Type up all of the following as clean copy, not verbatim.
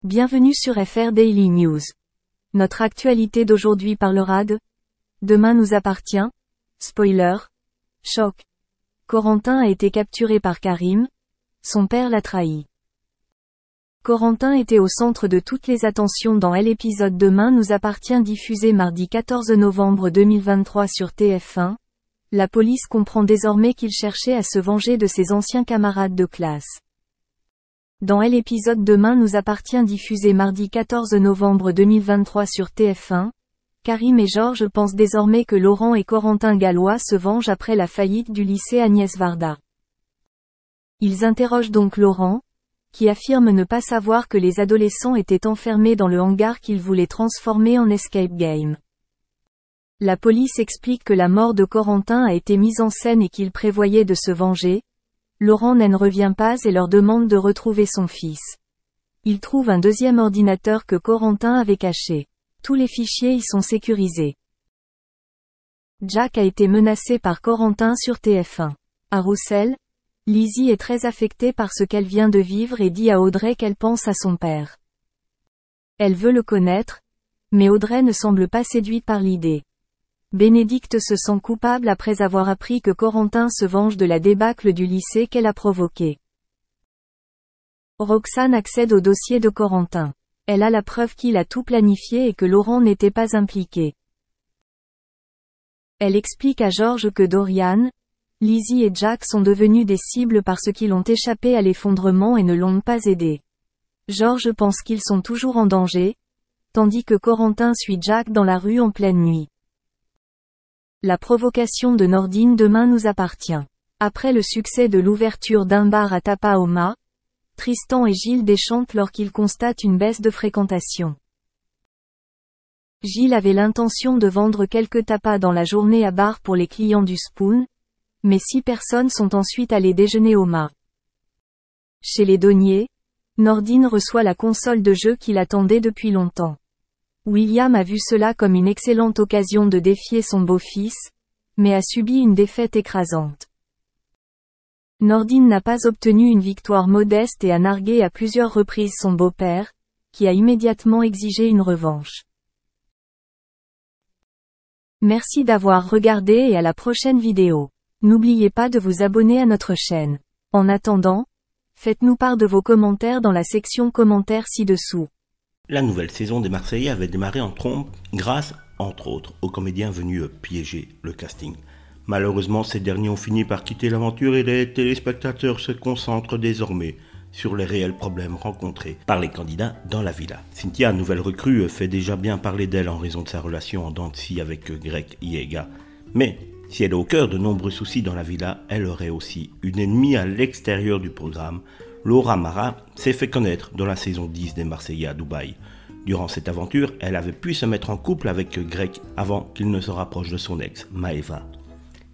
Bienvenue sur FR Daily News. Notre actualité d'aujourd'hui parlera de Demain nous appartient. Spoiler. Choc. Corentin a été capturé par Karim. Son père l'a trahi. Corentin était au centre de toutes les attentions dans l'épisode Demain nous appartient diffusé mardi 14 novembre 2023 sur TF1. La police comprend désormais qu'il cherchait à se venger de ses anciens camarades de classe. Dans l'épisode Demain nous appartient diffusé mardi 14 novembre 2023 sur TF1, Karim et Georges pensent désormais que Laurent et Corentin Gallois se vengent après la faillite du lycée Agnès Varda. Ils interrogent donc Laurent, qui affirme ne pas savoir que les adolescents étaient enfermés dans le hangar qu'ils voulaient transformer en escape game. La police explique que la mort de Corentin a été mise en scène et qu'il prévoyait de se venger. Laurent n'en revient pas et leur demande de retrouver son fils. Il trouve un deuxième ordinateur que Corentin avait caché. Tous les fichiers y sont sécurisés. Jack a été menacé par Corentin sur TF1. À Roussel, Lizzie est très affectée par ce qu'elle vient de vivre et dit à Audrey qu'elle pense à son père. Elle veut le connaître, mais Audrey ne semble pas séduite par l'idée. Bénédicte se sent coupable après avoir appris que Corentin se venge de la débâcle du lycée qu'elle a provoqué. Roxane accède au dossier de Corentin. Elle a la preuve qu'il a tout planifié et que Laurent n'était pas impliqué. Elle explique à Georges que Dorian, Lizzie et Jack sont devenus des cibles parce qu'ils ont échappé à l'effondrement et ne l'ont pas aidé. Georges pense qu'ils sont toujours en danger, tandis que Corentin suit Jack dans la rue en pleine nuit. La provocation de Nordine Demain nous appartient. Après le succès de l'ouverture d'un bar à tapas au mât, Tristan et Gilles déchantent lorsqu'ils constatent une baisse de fréquentation. Gilles avait l'intention de vendre quelques tapas dans la journée à bar pour les clients du Spoon, mais 6 personnes sont ensuite allées déjeuner au mât. Chez les douaniers, Nordine reçoit la console de jeu qu'il attendait depuis longtemps. William a vu cela comme une excellente occasion de défier son beau-fils, mais a subi une défaite écrasante. Nordine n'a pas obtenu une victoire modeste et a nargué à plusieurs reprises son beau-père, qui a immédiatement exigé une revanche. Merci d'avoir regardé et à la prochaine vidéo. N'oubliez pas de vous abonner à notre chaîne. En attendant, faites-nous part de vos commentaires dans la section commentaires ci-dessous. La nouvelle saison des Marseillais avait démarré en trompe grâce, entre autres, aux comédiens venus piéger le casting. Malheureusement, ces derniers ont fini par quitter l'aventure et les téléspectateurs se concentrent désormais sur les réels problèmes rencontrés par les candidats dans la villa. Cynthia, nouvelle recrue, fait déjà bien parler d'elle en raison de sa relation en dents de scie avec Greg Yega. Mais si elle est au cœur de nombreux soucis dans la villa, elle aurait aussi une ennemie à l'extérieur du programme. Laura Mara s'est fait connaître dans la saison 10 des Marseillais à Dubaï. Durant cette aventure, elle avait pu se mettre en couple avec Greg avant qu'il ne se rapproche de son ex, Maëva,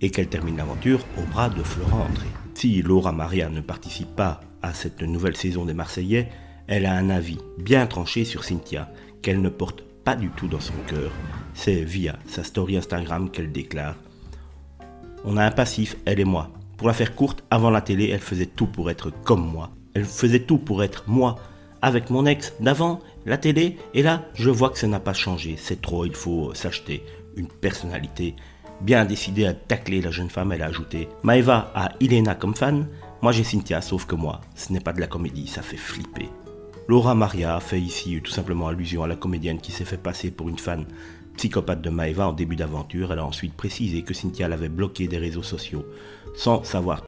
et qu'elle termine l'aventure au bras de Florent André. Si Laura Maria ne participe pas à cette nouvelle saison des Marseillais, elle a un avis bien tranché sur Cynthia, qu'elle ne porte pas du tout dans son cœur. C'est via sa story Instagram qu'elle déclare « On a un passif, elle et moi. Pour la faire courte, avant la télé, elle faisait tout pour être comme moi. Elle faisait tout pour être moi, avec mon ex d'avant, la télé, et là, je vois que ça n'a pas changé. C'est trop, il faut s'acheter une personnalité. Bien décidée à tacler la jeune femme, elle a ajouté « Maëva a Ilena comme fan, moi j'ai Cynthia, sauf que moi, ce n'est pas de la comédie, ça fait flipper. » Laura Maria fait ici tout simplement allusion à la comédienne qui s'est fait passer pour une fan psychopathe de Maëva en début d'aventure. Elle a ensuite précisé que Cynthia l'avait bloquée des réseaux sociaux, sans savoir